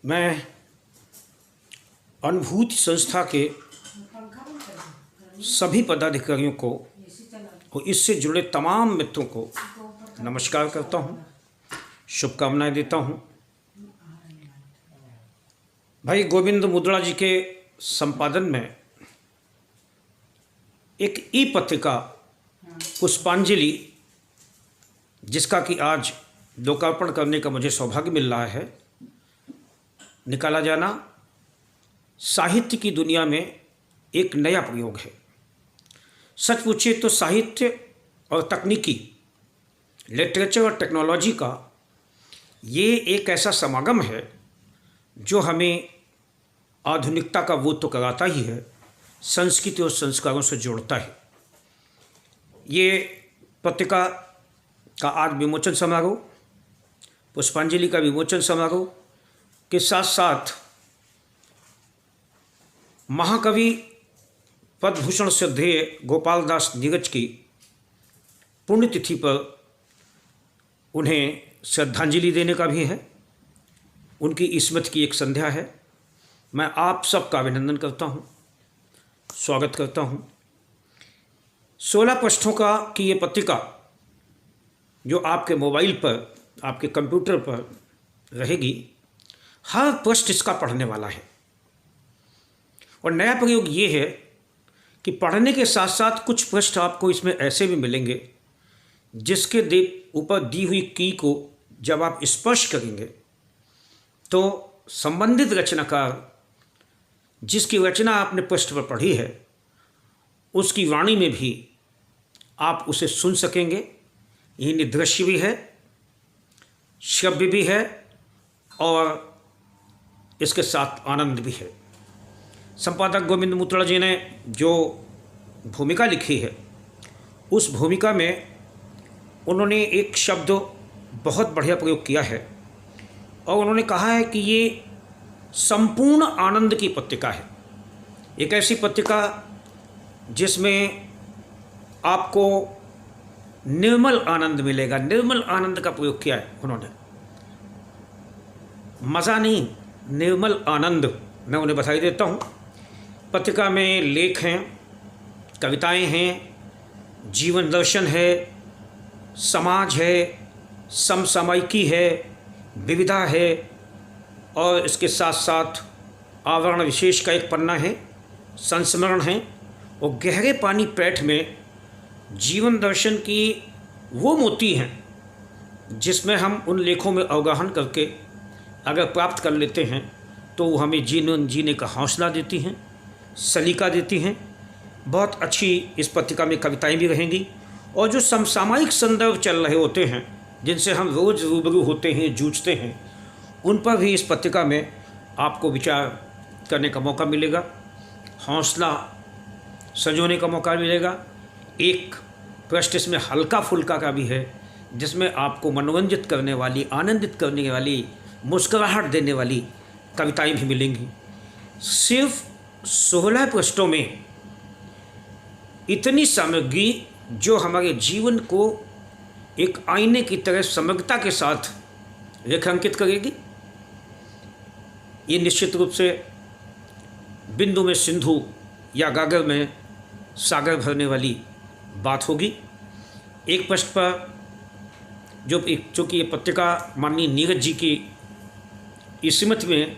मैं अनुभूति संस्था के सभी पदाधिकारियों को और इससे जुड़े तमाम मित्रों को नमस्कार करता हूँ, शुभकामनाएं देता हूँ। भाई गोविंद मुद्रा जी के संपादन में एक ई पत्रिका पुष्पांजलि, जिसका कि आज लोकार्पण करने का मुझे सौभाग्य मिल रहा है, निकाला जाना साहित्य की दुनिया में एक नया प्रयोग है। सच पूछिए तो साहित्य और तकनीकी, लिटरेचर और टेक्नोलॉजी का ये एक ऐसा समागम है जो हमें आधुनिकता का बोध तो कराता ही है, संस्कृति और संस्कारों से जोड़ता है। ये पत्रिका का आज विमोचन समारोह, पुष्पांजलि का विमोचन समारोह के साथ साथ महाकवि पद्मभूषण श्रद्धेय गोपाल दास नीरज की पुण्यतिथि पर उन्हें श्रद्धांजलि देने का भी है। उनकी स्मृति की एक संध्या है। मैं आप सबका अभिनंदन करता हूँ, स्वागत करता हूँ। 16 पृष्ठों का की ये पत्रिका जो आपके मोबाइल पर, आपके कंप्यूटर पर रहेगी, हर पृष्ठ इसका पढ़ने वाला है। और नया प्रयोग ये है कि पढ़ने के साथ साथ कुछ पृष्ठ आपको इसमें ऐसे भी मिलेंगे जिसके ऊपर दी हुई की को जब आप स्पर्श करेंगे तो संबंधित रचनाकार जिसकी रचना आपने पृष्ठ पर पढ़ी है उसकी वाणी में भी आप उसे सुन सकेंगे। यही दृश्य भी है, श्रव्य भी है और इसके साथ आनंद भी है। संपादक गोविंद मुद्रा जी ने जो भूमिका लिखी है उस भूमिका में उन्होंने एक शब्द बहुत बढ़िया प्रयोग किया है और उन्होंने कहा है कि ये संपूर्ण आनंद की पत्रिका है। एक ऐसी पत्रिका जिसमें आपको निर्मल आनंद मिलेगा। निर्मल आनंद का प्रयोग किया है उन्होंने, मज़ा नहीं, निर्मल आनंद। मैं उन्हें बधाई देता हूँ। पत्रिका में लेख हैं, कविताएं हैं, जीवन दर्शन है, समाज है, समसामयिकी है, विविधा है और इसके साथ साथ आवरण विशेष का एक पन्ना है, संस्मरण है और गहरे पानी पैठ में जीवन दर्शन की वो मोती हैं जिसमें हम उन लेखों में अवगाहन करके अगर प्राप्त कर लेते हैं तो वो हमें जीने का हौसला देती हैं, सलीका देती हैं। बहुत अच्छी इस पत्रिका में कविताएं भी रहेंगी और जो समसामयिक संदर्भ चल रहे होते हैं जिनसे हम रोज़ रूबरू होते हैं, जूझते हैं, उन पर भी इस पत्रिका में आपको विचार करने का मौका मिलेगा, हौसला संजोने का मौका मिलेगा। एक पृष्ठ इसमें हल्का फुल्का का भी है जिसमें आपको मनोरंजित करने वाली, आनंदित करने वाली, मुस्कुराहट देने वाली कविताएं भी मिलेंगी। सिर्फ 16 पृष्ठों में इतनी सामग्री जो हमारे जीवन को एक आईने की तरह समग्रता के साथ रेखांकित करेगी। ये निश्चित रूप से बिंदु में सिंधु या गागर में सागर भरने वाली बात होगी। एक पृष्ठ पर जो कि ये पत्रिका माननीय नीरज जी की स्मृति में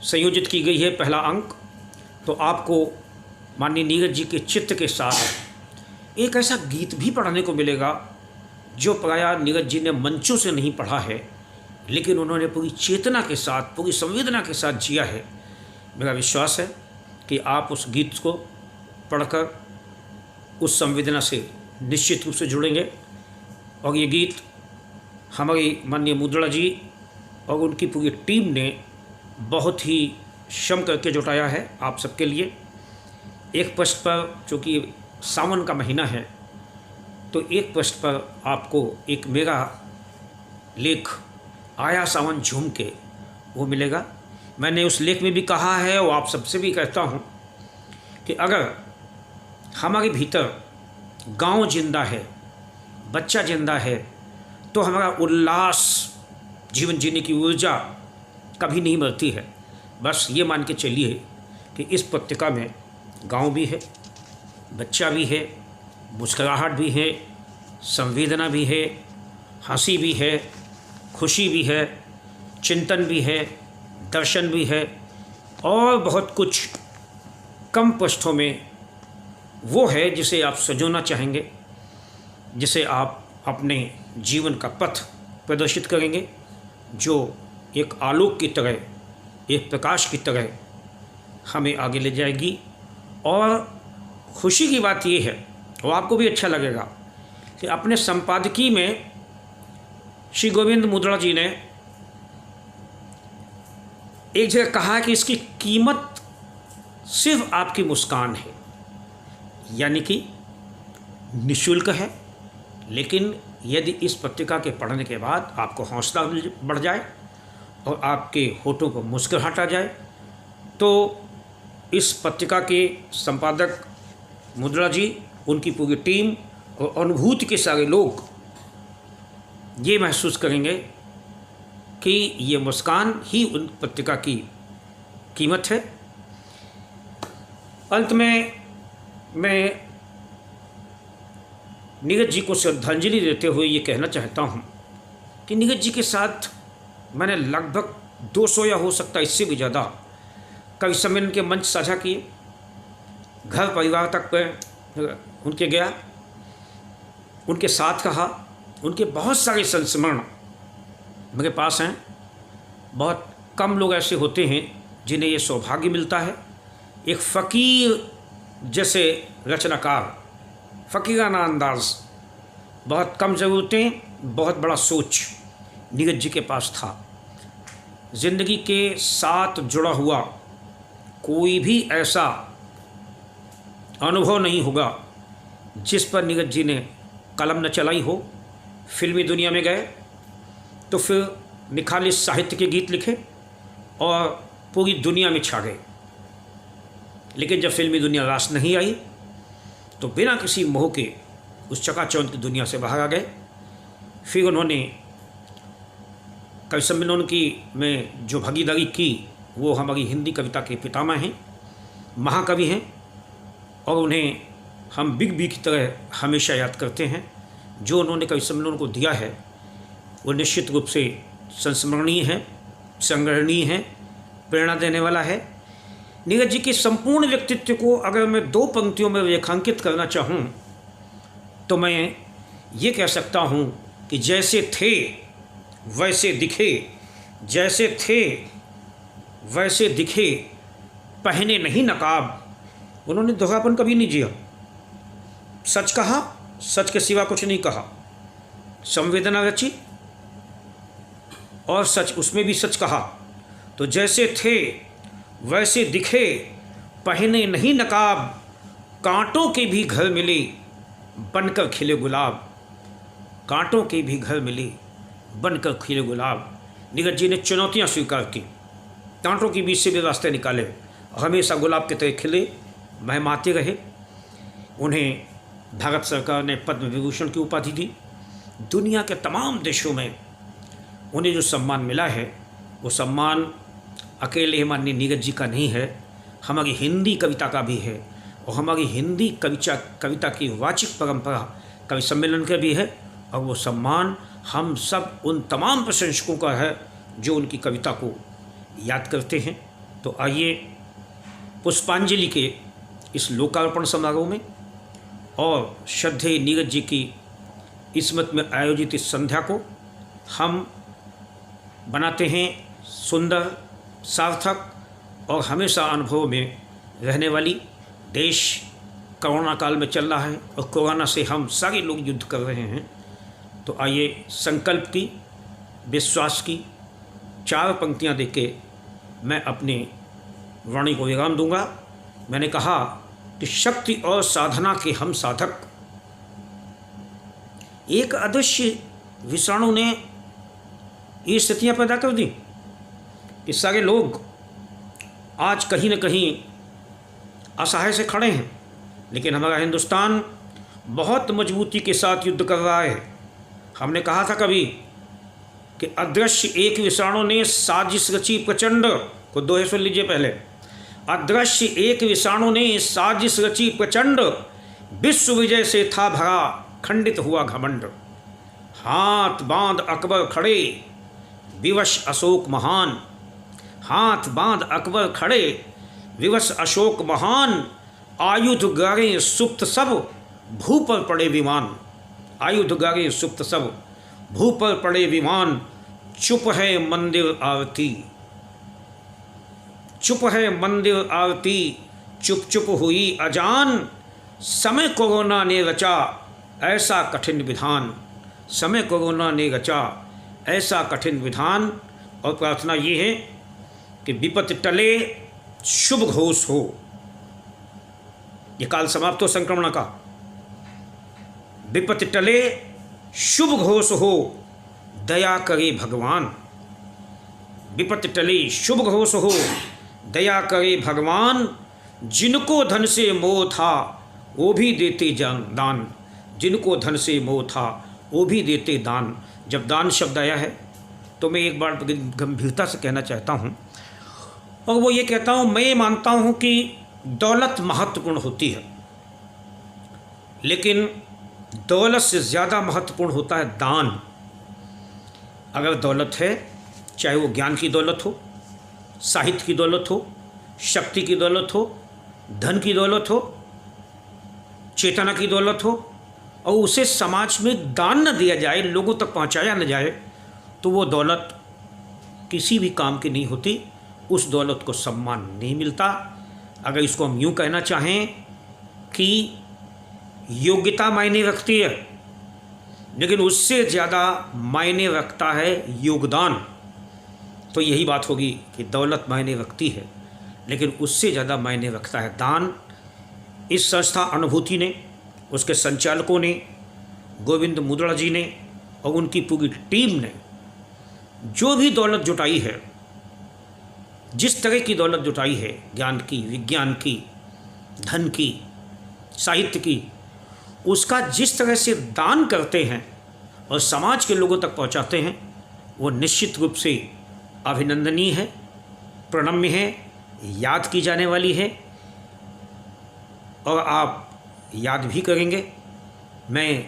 संयोजित की गई है, पहला अंक, तो आपको माननीय नीरज जी के चित्र के साथ एक ऐसा गीत भी पढ़ने को मिलेगा जो प्रायः नीरज जी ने मंचों से नहीं पढ़ा है, लेकिन उन्होंने पूरी चेतना के साथ, पूरी संवेदना के साथ जिया है। मेरा विश्वास है कि आप उस गीत को पढ़कर उस संवेदना से निश्चित रूप से जुड़ेंगे। और ये गीत हमारी माननीय मुद्रा जी और उनकी पूरी टीम ने बहुत ही श्रम करके जुटाया है आप सबके लिए। एक पृष्ठ पर, चूँकि सावन का महीना है, तो एक पृष्ठ पर आपको एक मेरा लेख आया सावन झूम के वो मिलेगा। मैंने उस लेख में भी कहा है और आप सबसे भी कहता हूँ कि अगर हमारे भीतर गांव जिंदा है, बच्चा जिंदा है, तो हमारा उल्लास, जीवन जीने की ऊर्जा कभी नहीं मरती है। बस ये मान के चलिए कि इस पत्रिका में गाँव भी है, बच्चा भी है, मुस्कुराहट भी है, संवेदना भी है, हंसी भी है, खुशी भी है, चिंतन भी है, दर्शन भी है, और बहुत कुछ कम पृष्ठों में वो है जिसे आप सजोना चाहेंगे, जिसे आप अपने जीवन का पथ प्रदर्शित करेंगे, जो एक आलोक की तरह, एक प्रकाश की तरह हमें आगे ले जाएगी। और खुशी की बात ये है, और आपको भी अच्छा लगेगा, कि अपने संपादकीय में श्री गोविंद मुद्रा जी ने एक जगह कहा कि इसकी कीमत सिर्फ आपकी मुस्कान है, यानी कि निःशुल्क है। लेकिन यदि इस पत्रिका के पढ़ने के बाद आपको हौसला बढ़ जाए और आपके होठों पर मुस्कुराहट आ जाए, तो इस पत्रिका के संपादक मुद्रा जी, उनकी पूरी टीम और अनुभूति के सारे लोग ये महसूस करेंगे कि ये मुस्कान ही उन पत्रिका की कीमत है। अंत में मैं नीरज जी को श्रद्धांजलि देते हुए ये कहना चाहता हूँ कि नीरज जी के साथ मैंने लगभग 200 या हो सकता है इससे भी ज़्यादा कवि सम्मेलन के मंच साझा किए। घर परिवार तक मैं उनके गया, उनके साथ रहा। उनके बहुत सारे संस्मरण मेरे पास हैं। बहुत कम लोग ऐसे होते हैं जिन्हें ये सौभाग्य मिलता है। एक फ़कीर जैसे रचनाकार, फ़कीराना अंदाज़, बहुत कम ज़रूरतें, बहुत बड़ा सोच नीरज जी के पास था। ज़िंदगी के साथ जुड़ा हुआ कोई भी ऐसा अनुभव नहीं होगा जिस पर नीरज जी ने कलम न चलाई हो। फिल्मी दुनिया में गए तो फिर निखालिस साहित्य के गीत लिखे और पूरी दुनिया में छा गए। लेकिन जब फिल्मी दुनिया रास नहीं आई तो बिना किसी मोह के उस चकाचौंध की दुनिया से बाहर आ गए। फिर उन्होंने कवि सम्मेलन की में जो भागीदारी की, वो हमारी हिंदी कविता के पितामह हैं, महाकवि हैं, और उन्हें हम बिग बी की तरह हमेशा याद करते हैं। जो उन्होंने कवि सम्मेलन को दिया है वो निश्चित रूप से संस्मरणीय है, संग्रहणीय है, प्रेरणा देने वाला है। नीरज जी के संपूर्ण व्यक्तित्व को अगर मैं 2 पंक्तियों में रेखांकित करना चाहूँ तो मैं ये कह सकता हूँ कि जैसे थे वैसे दिखे, जैसे थे वैसे दिखे, पहने नहीं नकाब। उन्होंने दोहरापन कभी नहीं जिया। सच कहा, सच के सिवा कुछ नहीं कहा। संवेदना रची और सच, उसमें भी सच कहा। तो जैसे थे वैसे दिखे, पहने नहीं नकाब, कांटों के भी घर मिले बनकर खिले गुलाब। कांटों के भी घर मिले बनकर खिले गुलाब। नीरज जी ने चुनौतियां स्वीकार की, कांटों के बीच से भी रास्ते निकाले, हमेशा गुलाब की तरह खिले महमाते रहे। उन्हें भारत सरकार ने पद्म विभूषण की उपाधि दी। दुनिया के तमाम देशों में उन्हें जो सम्मान मिला है, वो सम्मान अकेले माननीय नीरज जी का नहीं है, हमारी हिंदी कविता का भी है, और हमारी हिंदी कविता की वाचिक परंपरा कवि सम्मेलन का भी है। और वो सम्मान हम सब उन तमाम प्रशंसकों का है जो उनकी कविता को याद करते हैं। तो आइए पुष्पांजलि के इस लोकार्पण समारोह में और श्रद्धेय नीरज जी की स्मृति में आयोजित इस संध्या को हम बनाते हैं सुंदर, सार्थक और हमेशा अनुभव में रहने वाली। देश कोरोना काल में चल रहा है और कोरोना से हम सारे लोग युद्ध कर रहे हैं। तो आइए संकल्प की, विश्वास की 4 पंक्तियां देके मैं अपनी वाणी को विराम दूंगा। मैंने कहा कि शक्ति और साधना के हम साधक, एक अदृश्य विषाणु ने ये स्थितियां पैदा कर दी कि सारे लोग आज कहीं न कहीं असहाय से खड़े हैं। लेकिन हमारा हिंदुस्तान बहुत मजबूती के साथ युद्ध कर रहा है हमने कहा था कभी कि अदृश्य एक विषाणु ने साजिश रची प्रचंड, को दोहे सुन लीजिए पहले। अदृश्य एक विषाणु ने साजिश रची प्रचंड, विश्व विजय से था भरा खंडित हुआ घमंड। हाथ बांध अकबर खड़े विवश अशोक महान, हाथ बांध अकबर खड़े विवश अशोक महान। आयुध गारे सुप्त सब भू पर पड़े विमान, आयुध गारे सुप्त सब भू पर पड़े विमान। चुप है मंदिर आरती, चुप है मंदिर आरती, चुप चुप हुई अजान। समय कोरोना ने रचा ऐसा कठिन विधान, समय कोरोना ने रचा ऐसा कठिन विधान। और प्रार्थना ये है कि विपत्ति टले शुभ घोष हो। ये काल समाप्त हो संक्रमण का। विपत्ति टले शुभ घोष हो, दया करे भगवान। विपत्ति टले शुभ घोष हो, दया करे भगवान। जिनको धन से मोह था वो भी देते दान, जिनको धन से मोह था वो भी देते दान। जब दान शब्द आया है तो मैं एक बार गंभीरता से कहना चाहता हूँ, और वो ये कहता हूँ, मैं ये मानता हूँ कि दौलत महत्वपूर्ण होती है, लेकिन दौलत से ज़्यादा महत्वपूर्ण होता है दान। अगर दौलत है, चाहे वो ज्ञान की दौलत हो, साहित्य की दौलत हो, शक्ति की दौलत हो, धन की दौलत हो, चेतना की दौलत हो, और उसे समाज में दान न दिया जाए, लोगों तक पहुंचाया न जाए, तो वो दौलत किसी भी काम की नहीं होती, उस दौलत को सम्मान नहीं मिलता। अगर इसको हम यूँ कहना चाहें कि योग्यता मायने रखती है, लेकिन उससे ज़्यादा मायने रखता है योगदान, तो यही बात होगी कि दौलत मायने रखती है, लेकिन उससे ज़्यादा मायने रखता है दान। इस संस्था अनुभूति ने, उसके संचालकों ने, गोविंद मुद्रा जी ने और उनकी पूरी टीम ने जो भी दौलत जुटाई है, जिस तरह की दौलत जुटाई है, ज्ञान की, विज्ञान की, धन की, साहित्य की, उसका जिस तरह से दान करते हैं और समाज के लोगों तक पहुंचाते हैं, वो निश्चित रूप से अभिनंदनीय है, प्रणम्य है, याद की जाने वाली है, और आप याद भी करेंगे। मैं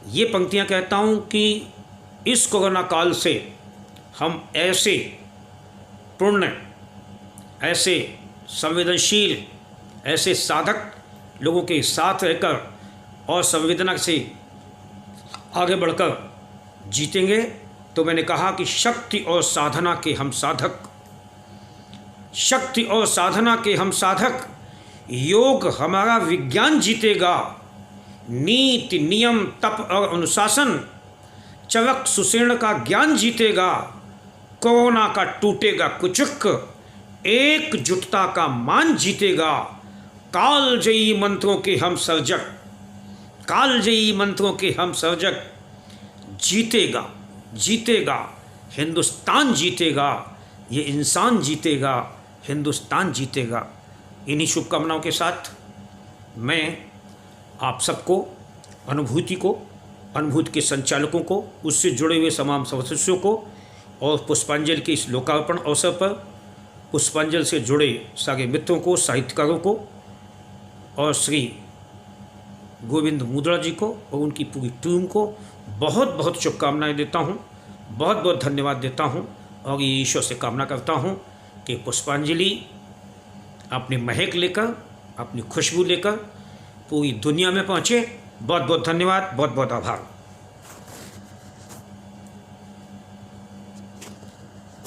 ये पंक्तियां कहता हूं कि इस कोरोना काल से हम ऐसे पुण्य, ऐसे संवेदनशील, ऐसे साधक लोगों के साथ रहकर और संवेदना से आगे बढ़कर जीतेंगे। तो मैंने कहा कि शक्ति और साधना के हम साधक, शक्ति और साधना के हम साधक, योग हमारा विज्ञान जीतेगा। नीति, नियम, तप और अनुशासन, चरक सुषेण का ज्ञान जीतेगा। कोरोना का टूटेगा कुचुक, एकजुटता का मान जीतेगा। कालजयी मंत्रों के हम सर्जक, कालजयी मंत्रों के हम सर्जक, जीतेगा, जीतेगा, हिंदुस्तान जीतेगा, ये इंसान जीतेगा, हिंदुस्तान जीतेगा। इन्हीं शुभकामनाओं के साथ मैं आप सबको, अनुभूति को, अनुभूति के संचालकों को, उससे जुड़े हुए तमाम सदस्यों को और पुष्पांजलि के इस लोकार्पण अवसर पर पुष्पांजलि से जुड़े सारे मित्रों को, साहित्यकारों को और श्री गोविंद मुद्रा जी को और उनकी पूरी टीम को बहुत बहुत शुभकामनाएं देता हूं, बहुत बहुत धन्यवाद देता हूं, और ये ईश्वर से कामना करता हूं कि पुष्पांजलि अपनी महक लेकर, अपनी खुशबू लेकर पूरी दुनिया में पहुँचे। बहुत बहुत धन्यवाद, बहुत बहुत आभार।